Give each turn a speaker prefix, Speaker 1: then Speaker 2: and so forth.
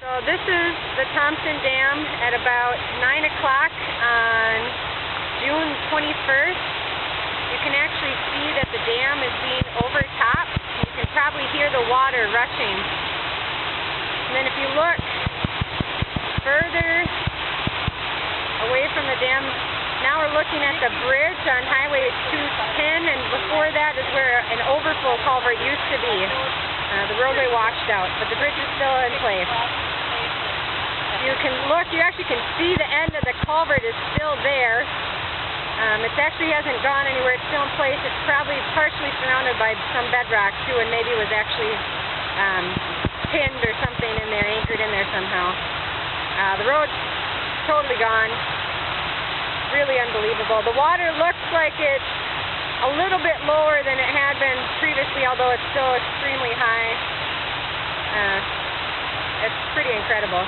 Speaker 1: So this is the Thompson Dam at about 9 o'clock on June 21st. You can actually see that the dam is being overtopped. You can probably hear the water rushing. And then if you look further away from the dam, now we're looking at the bridge on Highway 210, and before that is where an overflow culvert used to be. The roadway washed out, but the bridge is still in place. You can look, you actually can see the end of the culvert is still there. It actually hasn't gone anywhere, it's still in place. It's probably partially surrounded by some bedrock too, and maybe was actually pinned or something in there, anchored in there somehow. The road's totally gone. Really unbelievable. The water looks like it's a little bit lower than it had been previously, although it's still extremely high. It's pretty incredible.